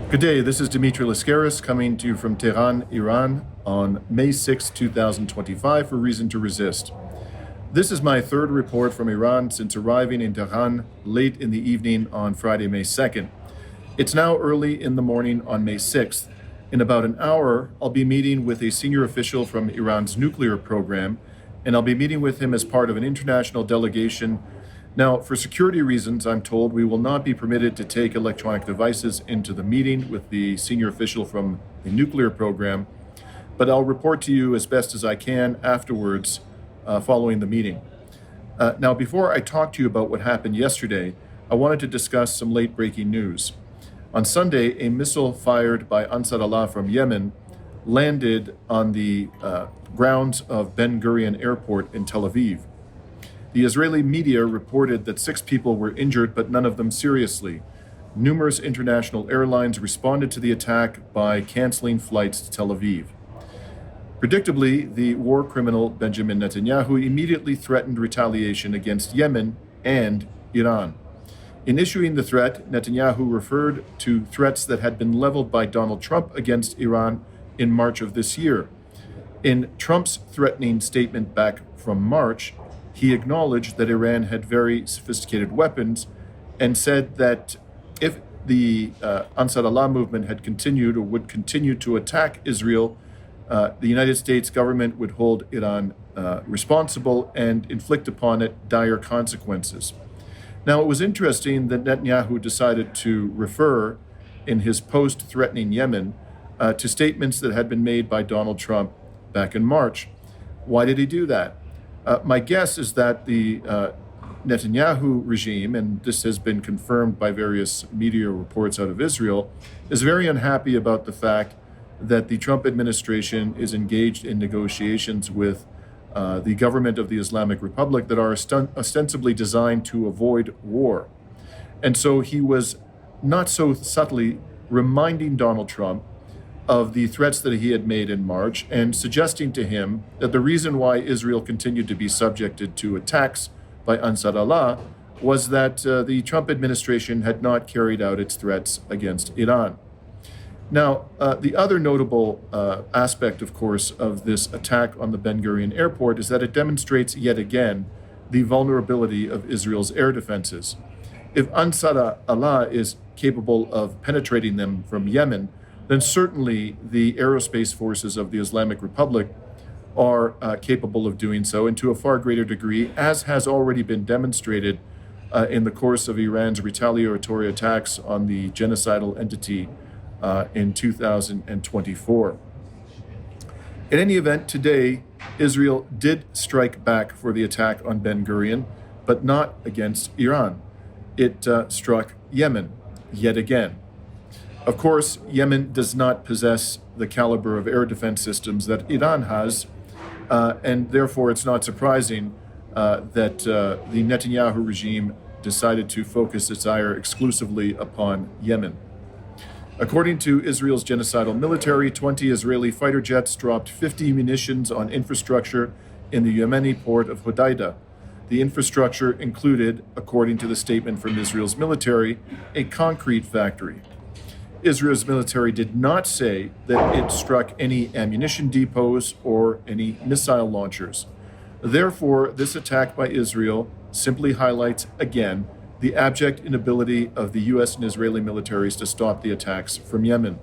Good day, this is Dimitri Lascaris coming to you from Tehran, Iran on May 6, 2025 for Reason to Resist. This is my third report from Iran since arriving in Tehran late in the evening on Friday, May 2nd. It's now early in the morning on May 6th. In about an hour, I'll be meeting with a senior official from Iran's nuclear program, and I'll be meeting with him as part of an international delegation. Now, for security reasons, I'm told we will not be permitted to take electronic devices into the meeting with the senior official from the nuclear program, but I'll report to you as best as I can afterwards following the meeting. Now, before I talk to you about what happened yesterday, I wanted to discuss some late-breaking news. On Sunday, a missile fired by Ansar Allah from Yemen landed on the grounds of Ben Gurion Airport in Tel Aviv. The Israeli media reported that 6 people were injured, but none of them seriously. Numerous international airlines responded to the attack by canceling flights to Tel Aviv. Predictably, the war criminal Benjamin Netanyahu immediately threatened retaliation against Yemen and Iran. In issuing the threat, Netanyahu referred to threats that had been leveled by Donald Trump against Iran in March of this year. In Trump's threatening statement back from March, he acknowledged that Iran had very sophisticated weapons and said that if the Ansar Allah movement had continued or would continue to attack Israel, the United States government would hold Iran responsible and inflict upon it dire consequences. Now, it was interesting that Netanyahu decided to refer in his post threatening Yemen to statements that had been made by Donald Trump back in March. Why did he do that? My guess is that the Netanyahu regime, and this has been confirmed by various media reports out of Israel, is very unhappy about the fact that the Trump administration is engaged in negotiations with the government of the Islamic Republic that are ostensibly designed to avoid war. And so he was not so subtly reminding Donald Trump of the threats that he had made in March and suggesting to him that the reason why Israel continued to be subjected to attacks by Ansar Allah was that the Trump administration had not carried out its threats against Iran. Now, the other notable aspect, of course, of this attack on the Ben Gurion airport is that it demonstrates yet again the vulnerability of Israel's air defenses. If Ansar Allah is capable of penetrating them from Yemen, then certainly the aerospace forces of the Islamic Republic are capable of doing so, and to a far greater degree, as has already been demonstrated in the course of Iran's retaliatory attacks on the genocidal entity in 2024. In any event, today, Israel did strike back for the attack on Ben Gurion, but not against Iran. It struck Yemen yet again. Of course, Yemen does not possess the caliber of air defense systems that Iran has, and therefore it's not surprising that the Netanyahu regime decided to focus its ire exclusively upon Yemen. According to Israel's genocidal military, 20 Israeli fighter jets dropped 50 munitions on infrastructure in the Yemeni port of Hodeidah. The infrastructure included, according to the statement from Israel's military, a concrete factory. Israel's military did not say that it struck any ammunition depots or any missile launchers. Therefore, this attack by Israel simply highlights again the abject inability of the U.S. and Israeli militaries to stop the attacks from Yemen.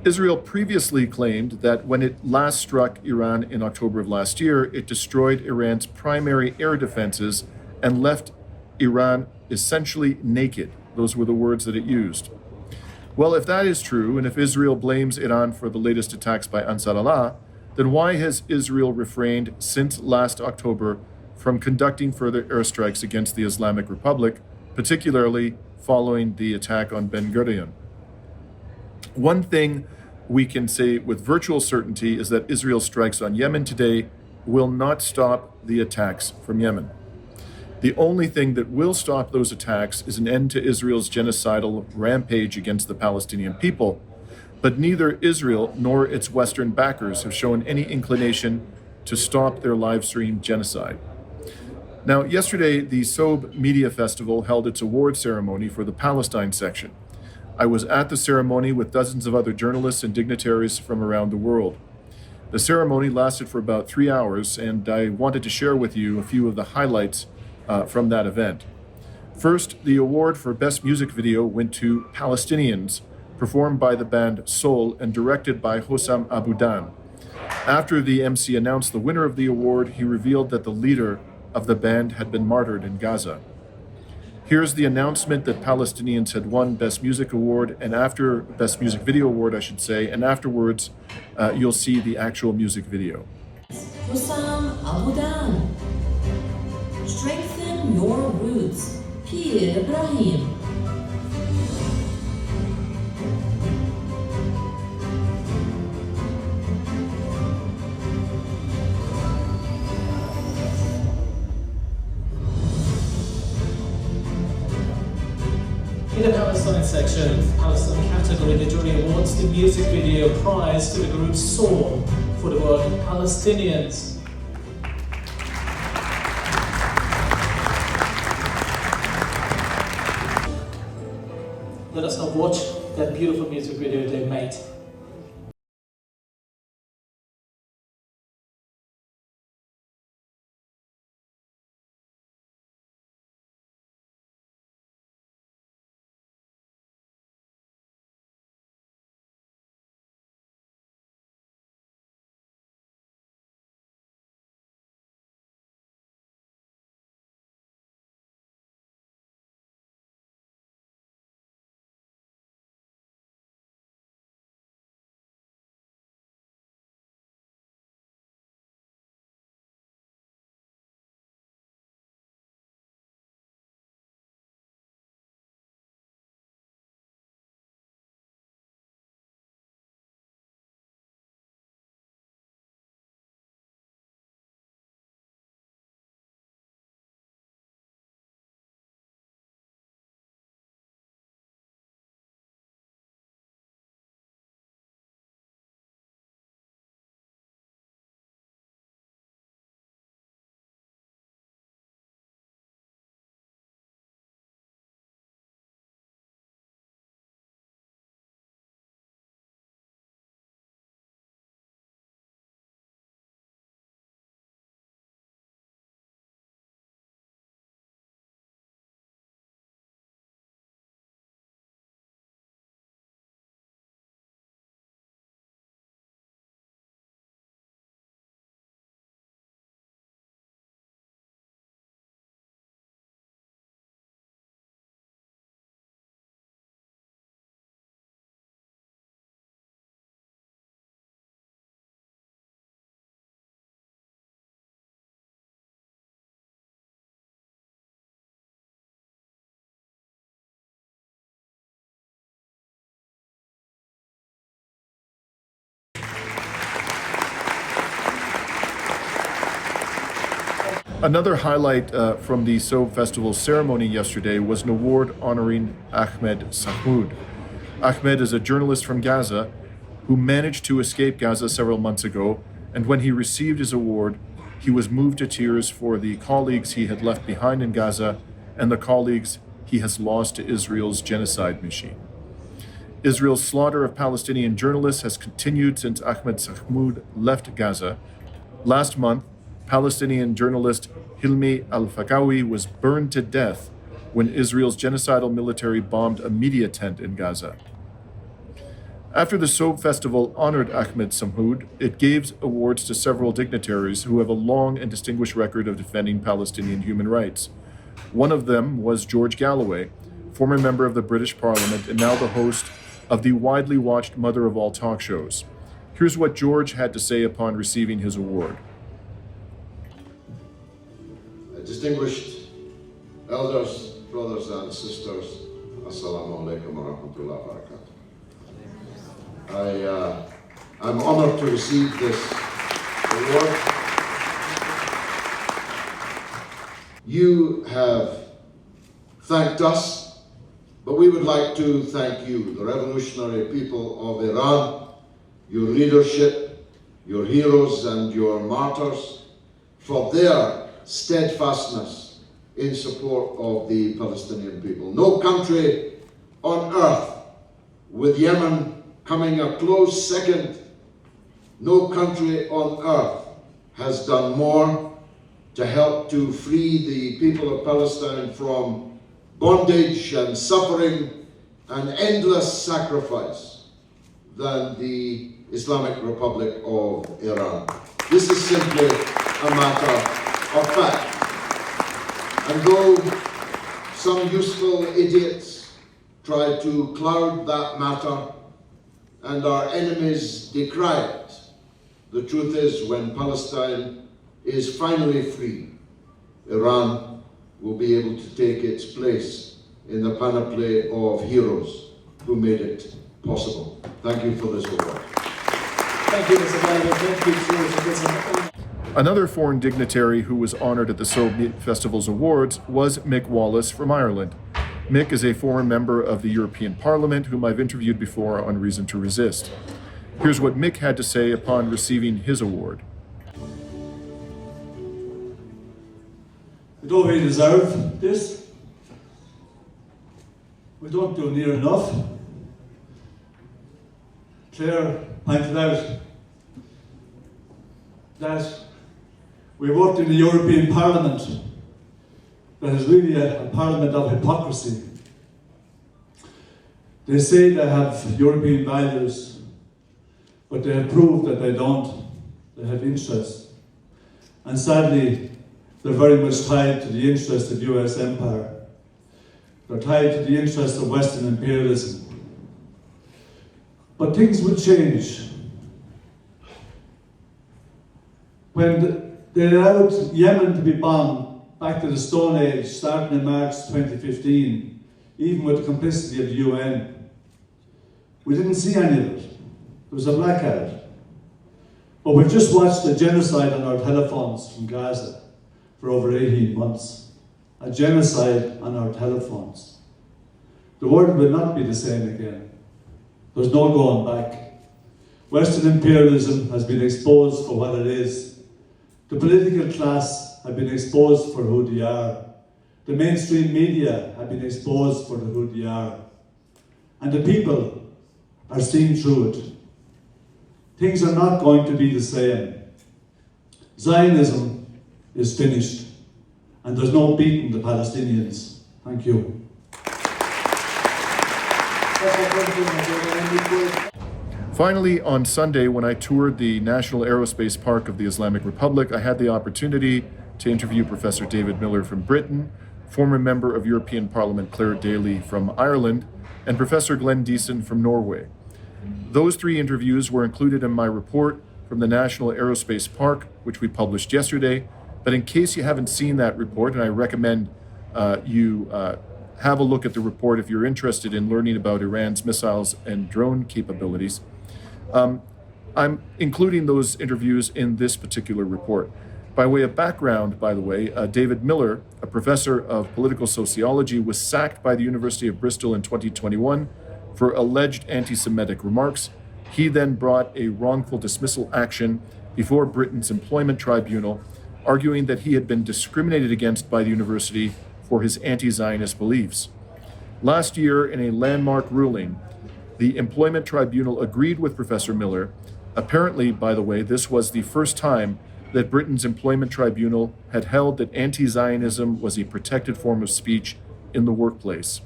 Israel previously claimed that when it last struck Iran in October of last year, it destroyed Iran's primary air defenses and left Iran essentially naked. Those were the words that it used. Well, if that is true, and if Israel blames Iran for the latest attacks by Ansar Allah, then why has Israel refrained since last October from conducting further airstrikes against the Islamic Republic, particularly following the attack on Ben Gurion? One thing we can say with virtual certainty is that Israel's strikes on Yemen today will not stop the attacks from Yemen. The only thing that will stop those attacks is an end to Israel's genocidal rampage against the Palestinian people. But neither Israel nor its Western backers have shown any inclination to stop their live-stream genocide. Now, yesterday, the Sobh Media Festival held its award ceremony for the Palestine section. I was at the ceremony with dozens of other journalists and dignitaries from around the world. The ceremony lasted for about 3 hours, and I wanted to share with you a few of the highlights from that event. First, the award for Best Music Video went to Palestinians, performed by the band Sobh and directed by Hossam Abudan. After the MC announced the winner of the award, he revealed that the leader of the band had been martyred in Gaza. Here's the announcement that Palestinians had won Best Music Award, and after Best Music Video Award, I should say, and afterwards, you'll see the actual music video. Hossam Abudan. Strengthen your roots. Pir Ibrahim. In the Palestine section, Palestine category, the jury awards the music video prize to the group Sobh for the work Palestinians. Let us now watch that beautiful music video they made. Another highlight from the Sobh Festival ceremony yesterday was an award honoring Ahmed Sahmoud. Ahmed is a journalist from Gaza who managed to escape Gaza several months ago, and when he received his award, he was moved to tears for the colleagues he had left behind in Gaza and the colleagues he has lost to Israel's genocide machine. Israel's slaughter of Palestinian journalists has continued since Ahmed Sahmoud left Gaza. Last month, Palestinian journalist Hilmi al-Fakawi was burned to death when Israel's genocidal military bombed a media tent in Gaza. After the Sobh Festival honored Ahmed Sahmoud, it gave awards to several dignitaries who have a long and distinguished record of defending Palestinian human rights. One of them was George Galloway, former member of the British Parliament and now the host of the widely watched mother of all talk shows. Here's what George had to say upon receiving his award. Distinguished elders, brothers and sisters, Assalamu alaikum wa rahmatullahi wa barakatuh. I'm honored to receive this award. You have thanked us, but we would like to thank you, the revolutionary people of Iran, your leadership, your heroes and your martyrs, for their steadfastness in support of the Palestinian people. No country on earth With Yemen coming a close second, no country on earth has done more to help to free the people of Palestine from bondage and suffering and endless sacrifice than the Islamic Republic of Iran. This is simply a matter of fact. And though some useful idiots try to cloud that matter and our enemies decry it, the truth is, when Palestine is finally free, Iran will be able to take its place in the panoply of heroes who made it possible. Thank you for this award. Thank you, Mr. Galloway. Thank you, Another foreign dignitary who was honored at the Sobh Media Festival's awards was Mick Wallace from Ireland. Mick is a former member of the European Parliament whom I've interviewed before on Reason to Resist. Here's what Mick had to say upon receiving his award. We don't really deserve this. We don't do near enough. Claire pointed out that we worked in the European Parliament that is really a parliament of hypocrisy. They say they have European values, but they have proved that they don't. They have interests. And sadly, they're very much tied to the interest of US empire. They're tied to the interest of Western imperialism. But things will change. When they allowed Yemen to be bombed back to the Stone Age, starting in March 2015, even with the complicity of the UN, we didn't see any of it. There was a blackout. But we've just watched a genocide on our telephones from Gaza for over 18 months. A genocide on our telephones. The world will not be the same again. There's no going back. Western imperialism has been exposed for what it is. The political class have been exposed for who they are. The mainstream media have been exposed for who they are. And the people are seeing through it. Things are not going to be the same. Zionism is finished, and there's no beating the Palestinians. Thank you. Finally, on Sunday, when I toured the National Aerospace Park of the Islamic Republic, I had the opportunity to interview Professor David Miller from Britain, former member of European Parliament Clare Daly from Ireland, and Professor Glenn Diesen from Norway. Those three interviews were included in my report from the National Aerospace Park, which we published yesterday. But in case you haven't seen that report, and I recommend you have a look at the report if you're interested in learning about Iran's missiles and drone capabilities, I'm including those interviews in this particular report. By way of background, by the way, David Miller, a professor of political sociology, was sacked by the University of Bristol in 2021 for alleged anti-Semitic remarks. He then brought a wrongful dismissal action before Britain's employment tribunal, arguing that he had been discriminated against by the university for his anti-Zionist beliefs. Last year, in a landmark ruling, the employment tribunal agreed with Professor Miller. Apparently, by the way, this was the first time that Britain's employment tribunal had held that anti-Zionism was a protected form of speech in the workplace.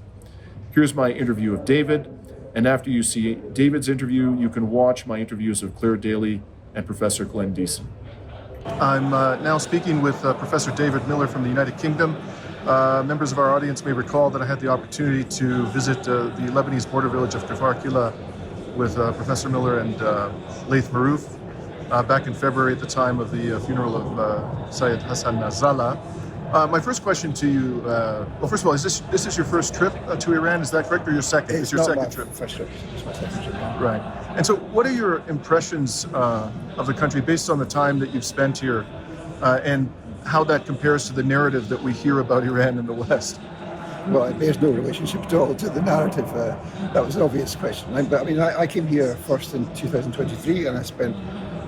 Here's my interview of David, and after you see David's interview, you can watch my interviews of Clare Daly and Professor Glenn Diesen. I'm now speaking with Professor David Miller from the United Kingdom. Members of our audience may recall that I had the opportunity to visit the Lebanese border village of Kfar Kila with Professor Miller and Laith Marouf back in February at the time of the funeral of Syed Hassan Nasrallah. My first question to you, well, first of all, is this is your first trip to Iran? Is that correct, or your second? It's your second trip. First trip. It's my second trip. Right. And so, what are your impressions of the country based on the time that you've spent here, and how that compares to the narrative that we hear about Iran in the West? Well, it bears no relationship at all to the narrative. That was an obvious question. I came here first in 2023, and I spent,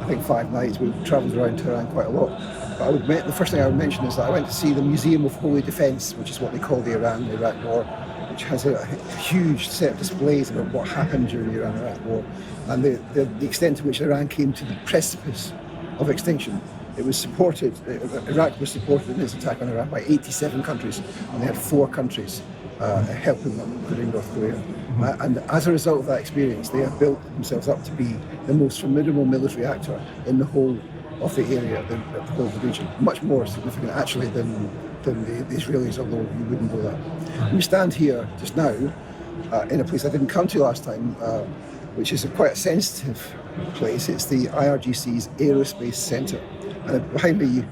I think, 5 nights. We travelled around Tehran quite a lot. But the first thing I would mention is that I went to see the Museum of Holy Defence, which is what they call the Iran-Iraq War, which has a huge set of displays about what happened during the Iran-Iraq War and the extent to which Iran came to the precipice of extinction. It was supported, Iraq was supported in its attack on Iran by 87 countries, and they had 4 countries helping them, including North Korea. And as a result of that experience, they have built themselves up to be the most formidable military actor in the whole of the area, the whole of the region. Much more significant, actually, than the Israelis, although you wouldn't know that. We stand here just now in a place I didn't come to last time, which is quite a sensitive place. It's the IRGC's Aerospace Centre. And behind me,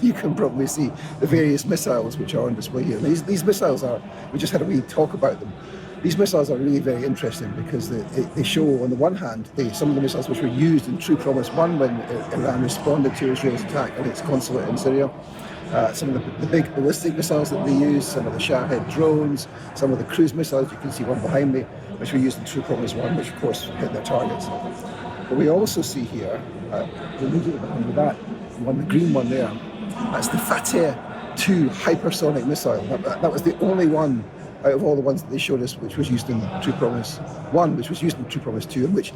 you can probably see the various missiles which are on display here. These missiles are, we just had a wee talk about them. These missiles are really very interesting because they show, on the one hand, some of the missiles which were used in True Promise 1 when Iran responded to Israel's attack on its consulate in Syria. Some of the big ballistic missiles that they use, some of the Shahed drones, some of the cruise missiles, you can see one behind me, which were used in True Promise 1, which of course hit their targets. But we also see here, immediately behind that one, the green one there, that's the Fateh 2 hypersonic missile. That was the only one out of all the ones that they showed us which was used in True Promise 1, which was used in True Promise 2, and which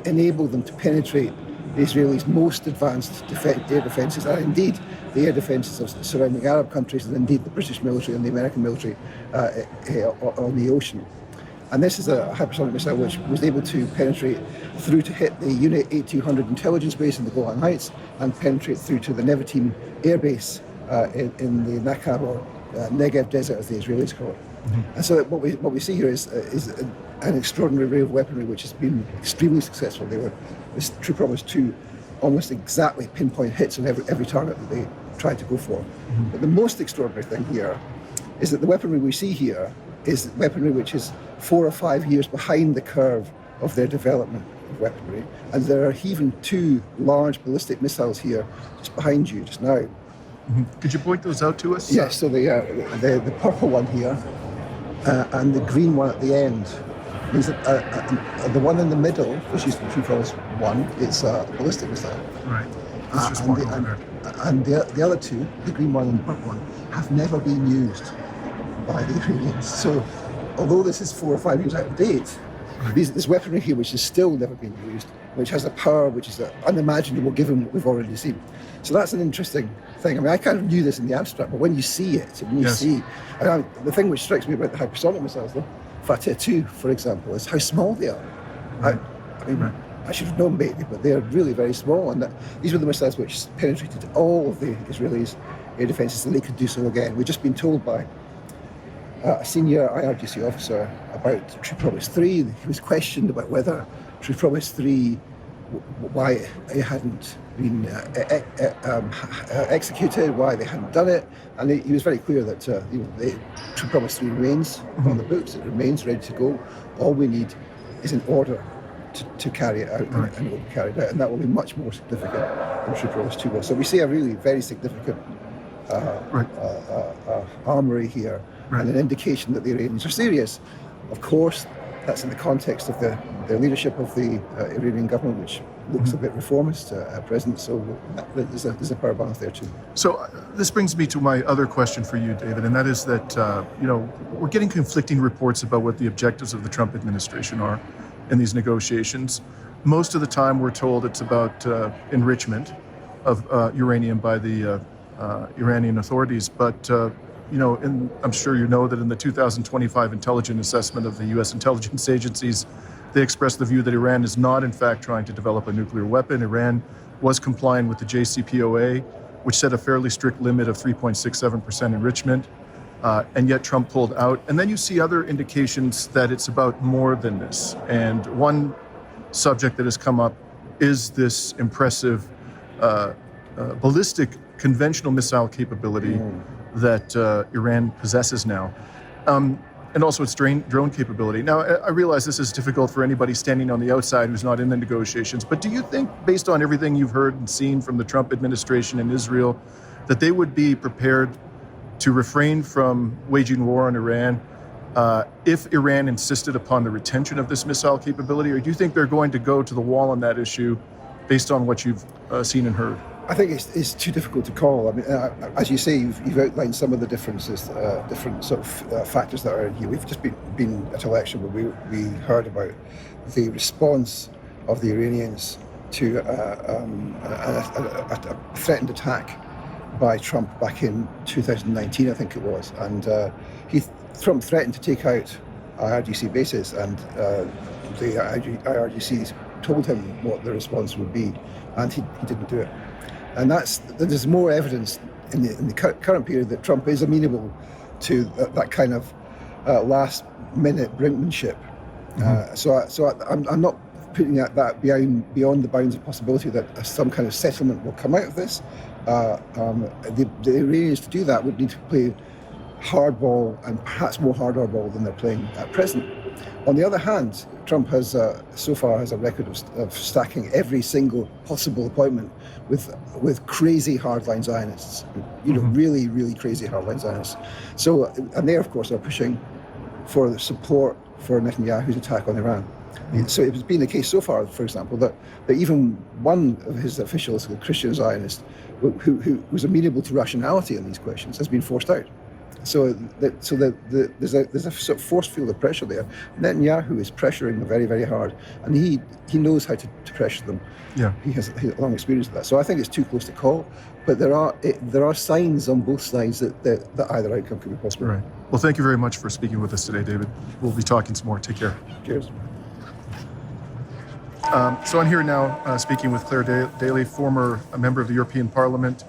enabled them to penetrate the Israelis' most advanced air defences, and indeed the air defences of the surrounding Arab countries, and indeed the British military and the American military on the ocean. And this is a hypersonic missile which was able to penetrate through to hit the Unit 8200 intelligence base in the Golan Heights and penetrate through to the Nevatim air base in the Nakab or Negev desert, as the Israelis call it. Mm-hmm. And so what we see here is an extraordinary array of weaponry which has been extremely successful. This True Promise 2 almost exactly pinpoint hits on every target that they tried to go for. Mm-hmm. But the most extraordinary thing here is that the weaponry we see here is weaponry which is 4 or 5 years behind the curve of their development of weaponry. And there are even 2 large ballistic missiles here just behind you just now. Mm-hmm. Could you point those out to us? Yes, so the purple one here and the green one at the end. These the one in the middle, which is the True Promise 1, it's a ballistic missile. Right. And the other 2, the green one and the purple one, have never been used by the Iranians. So although this is 4 or 5 years out of date, this weaponry here, which has still never been used, which has a power which is unimaginable given what we've already seen. So that's an interesting thing. I mean, I kind of knew this in the abstract, but when you see it, the thing which strikes me about the hypersonic missiles, though, Fateh 2, for example, is how small they are. Right. I should have known maybe, but they're really very small. And these were the missiles which penetrated all of the Israelis' air defences, and they could do so again. We've just been told by a senior IRGC officer about True Promise 3. He was questioned about whether True Promise 3, why it hadn't been executed, why they hadn't done it, and he was very clear that the True Promise 3 remains on the books. It remains ready to go. All we need is an order to carry it out, and it will be carried out, and that will be much more significant than True Promise 2 was. So we see a really very significant armoury here, and an indication that the Iranians are serious. Of course, that's in the context of the leadership of the Iranian government, which looks a bit reformist at present, so there's a power balance there too. So this brings me to my other question for you, David, and that is that, we're getting conflicting reports about what the objectives of the Trump administration are in these negotiations. Most of the time we're told it's about enrichment of uranium by the Iranian authorities, but I'm sure you know that in the 2025 intelligence assessment of the U.S. intelligence agencies, they expressed the view that Iran is not, in fact, trying to develop a nuclear weapon. Iran was complying with the JCPOA, which set a fairly strict limit of 3.67% enrichment, and yet Trump pulled out. And then you see other indications that it's about more than this. And one subject that has come up is this impressive ballistic conventional missile capability that Iran possesses now, and also its drone capability. Now, I realize this is difficult for anybody standing on the outside who's not in the negotiations, but do you think, based on everything you've heard and seen from the Trump administration in Israel, that they would be prepared to refrain from waging war on Iran if Iran insisted upon the retention of this missile capability, or do you think they're going to go to the wall on that issue based on what you've seen and heard? I think it's too difficult to call. I mean, as you say, you've outlined some of the differences, different sort of factors that are in here. We've just been at an election where we heard about the response of the Iranians to a threatened attack by Trump back in 2019, I think it was, and Trump threatened to take out IRGC bases, and the IRGC told him what the response would be, and he didn't do it. And there's more evidence in the current period that Trump is amenable to that kind of last-minute brinkmanship. So I'm not putting that beyond the bounds of possibility that some kind of settlement will come out of this. The Iranians, to do that, would need to play hardball, and perhaps more hardball than they're playing at present. On the other hand, Trump has so far has a record of stacking every single possible appointment with crazy hardline Zionists, really, really crazy hardline Zionists. So, and they, of course, are pushing for the support for Netanyahu's attack on Iran. So it's been the case so far, for example, that even one of his officials, a Christian Zionist, who was amenable to rationality on these questions, has been forced out. So there's a sort of force field of pressure there. Netanyahu is pressuring them very, very hard, and he knows how to pressure them. Yeah, he has a long experience of that. So I think it's too close to call, but there are signs on both sides that either outcome could be possible. Right. Well, thank you very much for speaking with us today, David. We'll be talking some more. Take care. Cheers. So I'm here now speaking with Clare Daly, former member of the European Parliament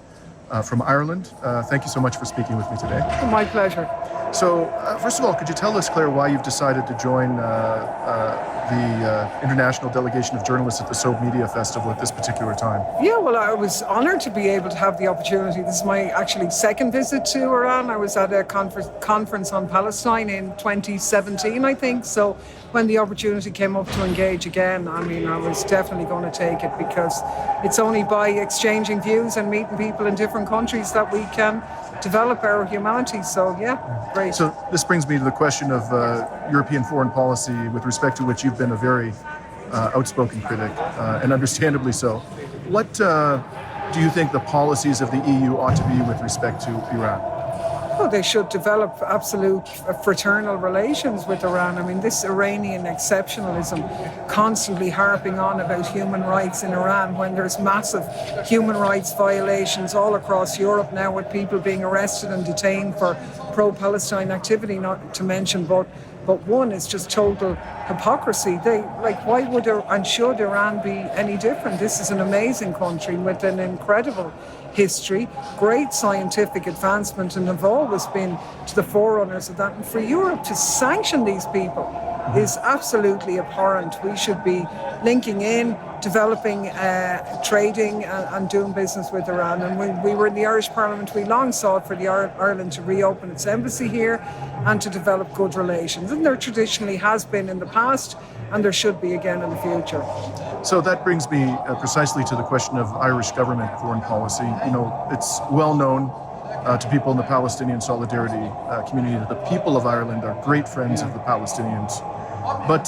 from Ireland. Thank you so much for speaking with me today. My pleasure. So, first of all, could you tell us, Clare, why you've decided to join the international delegation of journalists at the Sobh Media Festival at this particular time? Yeah, well, I was honoured to be able to have the opportunity. This is my actually second visit to Iran. I was at a conference on Palestine in 2017, I think. So when the opportunity came up to engage again, I mean, I was definitely going to take it, because it's only by exchanging views and meeting people in different countries that we can develop our humanity. So yeah, great. So this brings me to the question of European foreign policy, with respect to which you've been a very outspoken critic, and understandably so. What do you think the policies of the EU ought to be with respect to Iran? Well, they should develop absolute fraternal relations with Iran. I mean, this Iranian exceptionalism, constantly harping on about human rights in Iran, when there's massive human rights violations all across Europe now, with people being arrested and detained for pro-Palestine activity, not to mention but one is just total hypocrisy. Why would and should Iran be any different? This is an amazing country with an incredible history, great scientific advancement, and have always been to the forerunners of that. And for Europe to sanction these people is absolutely abhorrent. We should be linking in, developing, trading and doing business with Iran. And when we were in the Irish Parliament, we long sought for Ireland to reopen its embassy here and to develop good relations. And there traditionally has been in the past, and there should be again in the future. So that brings me precisely to the question of Irish government foreign policy. You know, it's well known to people in the Palestinian solidarity community that the people of Ireland are great friends of the Palestinians. But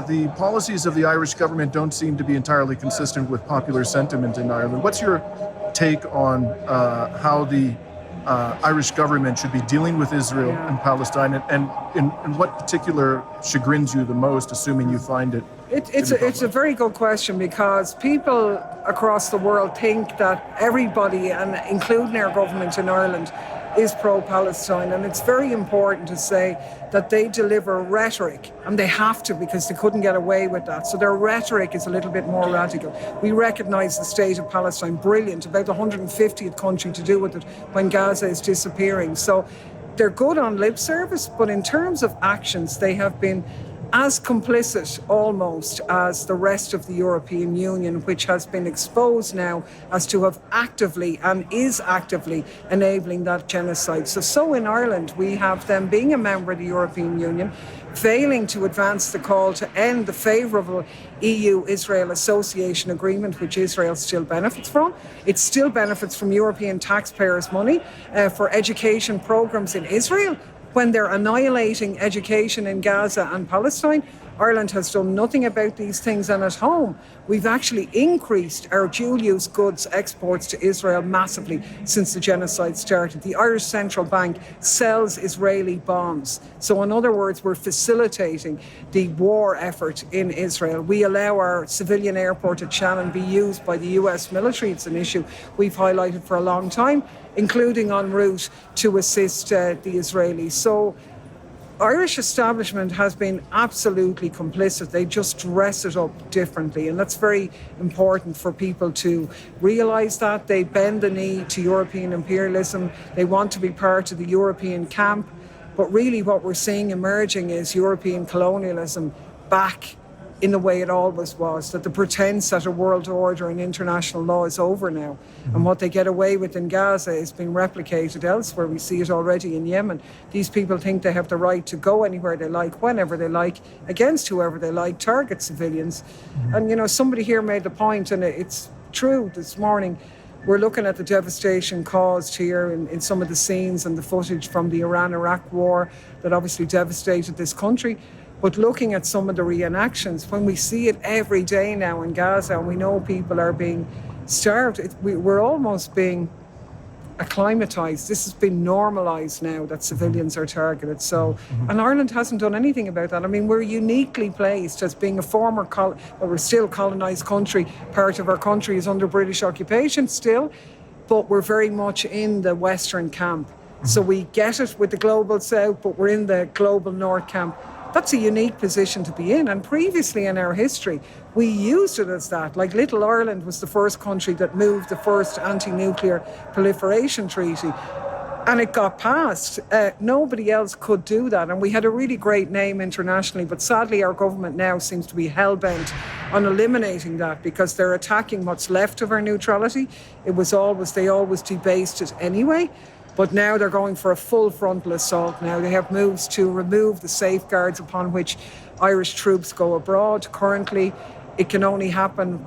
the policies of the Irish government don't seem to be entirely consistent with popular sentiment in Ireland. What's your take on how the Irish government should be dealing with Israel and Palestine, and what particular chagrins you the most, assuming you find it? It's a very good question, because people across the world think that everybody, and including our government in Ireland, is pro-Palestine, and it's very important to say that they deliver rhetoric, and they have to, because they couldn't get away with that. So their rhetoric is a little bit more radical. We recognise the state of Palestine, brilliant, about the 150th country to do with it when Gaza is disappearing. So they're good on lip service, but in terms of actions, they have been as complicit almost as the rest of the European Union, which has been exposed now as to have actively and is actively enabling that genocide. So in Ireland, we have them being a member of the European Union, failing to advance the call to end the favourable EU-Israel Association Agreement, which Israel still benefits from. It still benefits from European taxpayers' money for education programmes in Israel, when they're annihilating education in Gaza and Palestine, Ireland has done nothing about these things, and at home we've actually increased our dual-use goods exports to Israel massively since the genocide started. The Irish Central Bank sells Israeli bombs. So in other words, we're facilitating the war effort in Israel. We allow our civilian airport at Shannon be used by the US military. It's an issue we've highlighted for a long time, including en route to assist the Israelis. So Irish establishment has been absolutely complicit. They just dress it up differently, and that's very important for people to realise that. They bend the knee to European imperialism. They want to be part of the European camp, but really what we're seeing emerging is European colonialism back in the way it always was, that the pretense that a world order and international law is over now. And what they get away with in Gaza is being replicated elsewhere. We see it already in Yemen. These people think they have the right to go anywhere they like, whenever they like, against whoever they like, target civilians. And, you know, somebody here made the point, and it's true this morning, we're looking at the devastation caused here in some of the scenes and the footage from the Iran-Iraq war that obviously devastated this country. But looking at some of the reenactions, when we see it every day now in Gaza and we know people are being starved, we're almost being acclimatised. This has been normalised now that civilians are targeted. So, and Ireland hasn't done anything about that. I mean, we're uniquely placed as being a former, we're still colonised country. Part of our country is under British occupation still, but we're very much in the Western camp. So we get it with the global South, but we're in the global North camp. That's a unique position to be in. And previously in our history, we used it as that. Like Little Ireland was the first country that moved the first anti-nuclear proliferation treaty. And it got passed. Nobody else could do that. And we had a really great name internationally. But sadly, our government now seems to be hell-bent on eliminating that because they're attacking what's left of our neutrality. They always debased it anyway. But now they're going for a full frontal assault now. They have moves to remove the safeguards upon which Irish troops go abroad. Currently, it can only happen,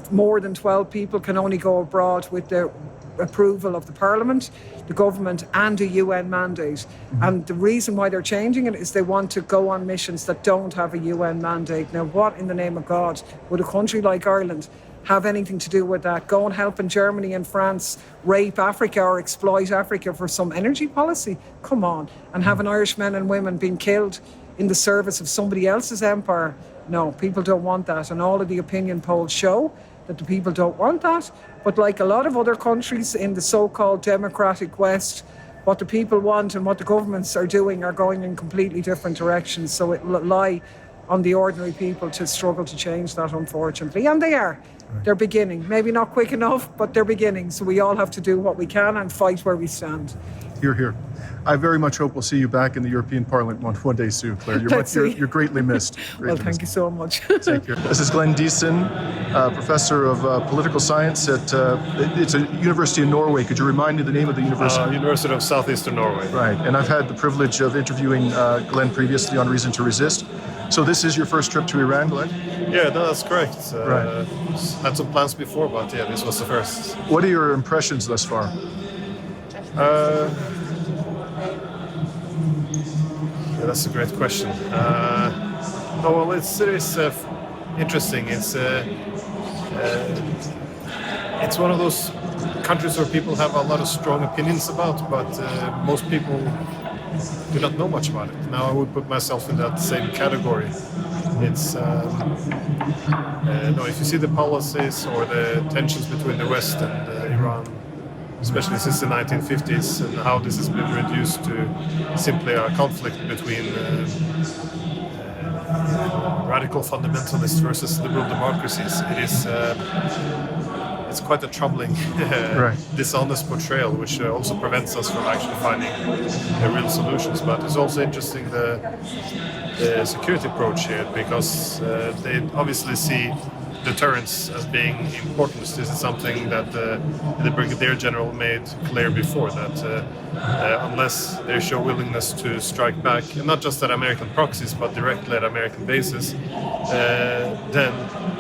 more than 12 people can only go abroad with the approval of the Parliament, the government and a UN mandate. And the reason why they're changing it is they want to go on missions that don't have a UN mandate. Now, what in the name of God would a country like Ireland have anything to do with that? Go and help in Germany and France rape Africa or exploit Africa for some energy policy? Come on. And having Irish men and women being killed in the service of somebody else's empire? No, people don't want that. And all of the opinion polls show that the people don't want that. But like a lot of other countries in the so-called democratic West, what the people want and what the governments are doing are going in completely different directions. So it will lie on the ordinary people to struggle to change that, unfortunately. And they are. They're beginning. Maybe not quick enough, but they're beginning. So we all have to do what we can and fight where we stand. Hear, hear. I very much hope we'll see you back in the European Parliament one day soon, Claire. You're greatly missed. Thank you so much. Take care. This is Glenn Diesen, Professor of Political Science at it's a university in Norway. Could you remind me the name of the university? University of Southeastern Norway. Right, and I've had the privilege of interviewing Glenn previously on Reason to Resist. So this is your first trip to Iran, Glenn? Yeah, no, that's correct. Right. Had some plans before, but yeah, this was the first. What are your impressions thus far? Yeah, that's a great question. Well, it's interesting. It's one of those countries where people have a lot of strong opinions about, but most people do not know much about it. Now I would put myself in that same category. It's if you see the policies or the tensions between the West and Iran, especially since the 1950s, and how this has been reduced to simply a conflict between radical fundamentalists versus liberal democracies, it's quite a troubling, dishonest portrayal, which also prevents us from actually finding real solutions. But it's also interesting the security approach here, because they obviously see deterrence as being important. This is something that the Brigadier General made clear before, that unless they show willingness to strike back, and not just at American proxies, but directly at American bases, then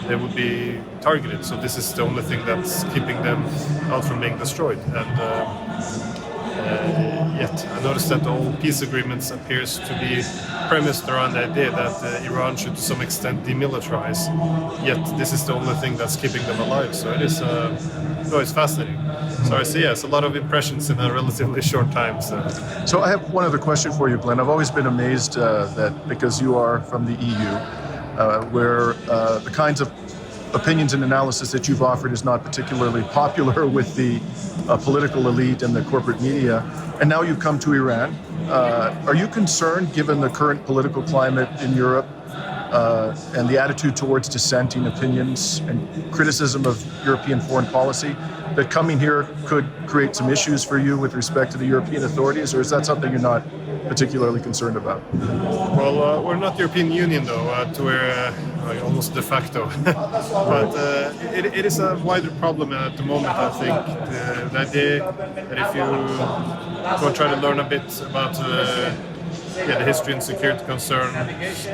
they would be targeted. So this is the only thing that's keeping them out from being destroyed. And Yet I noticed that all peace agreements appears to be premised around the idea that Iran should to some extent demilitarize. Yet this is the only thing that's keeping them alive. So it is, it's fascinating. So I see, yes, a lot of impressions in a relatively short time. So I have one other question for you, Glenn. I've always been amazed that because you are from the EU, where the kinds of opinions and analysis that you've offered is not particularly popular with the political elite and the corporate media, and now you've come to Iran. Are you concerned, given the current political climate in Europe and the attitude towards dissenting opinions and criticism of European foreign policy, that coming here could create some issues for you with respect to the European authorities, or is that something you're not particularly concerned about? Well, we're not the European Union, though, we're almost de facto. But it is a wider problem at the moment, I think. The idea that if you go try to learn a bit about the history and security concerns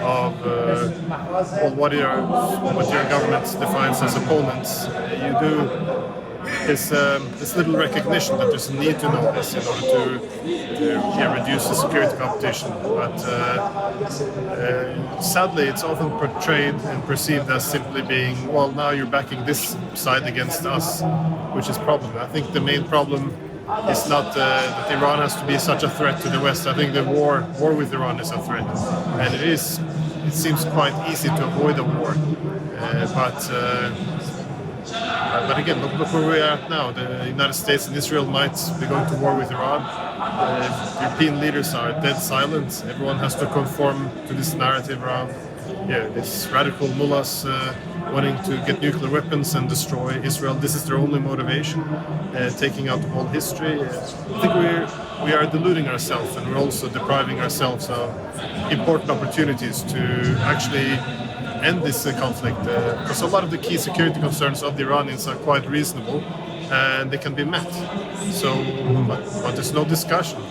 of what your government defines as opponents, you do this little recognition that there's a need to know this in order to reduce the security competition. But sadly, it's often portrayed and perceived as simply being, well, now you're backing this side against us, which is a problem. I think the main problem is not that Iran has to be such a threat to the West. I think the war with Iran is a threat, and it seems quite easy to avoid a war. But again, look where we are at now. The United States and Israel might be going to war with Iran. European leaders are dead silent. Everyone has to conform to this narrative around this radical mullahs wanting to get nuclear weapons and destroy Israel. This is their only motivation, taking out all history. I think we are deluding ourselves, and we're also depriving ourselves of important opportunities to actually end this conflict, because a lot of the key security concerns of the Iranians are quite reasonable and they can be met. So, but there's no discussion.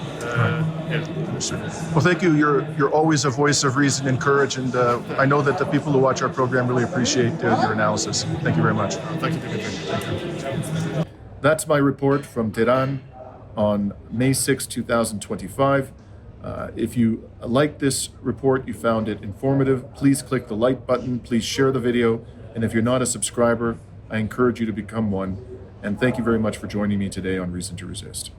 Well, thank you. You're always a voice of reason and courage, and I know that the people who watch our program really appreciate your analysis. Thank you very much. Thank you, Dimitri. Thank you. That's my report from Tehran on May 6, 2025. If you like this report, you found it informative, please click the like button, please share the video, and if you're not a subscriber, I encourage you to become one. And thank you very much for joining me today on Reason to Resist.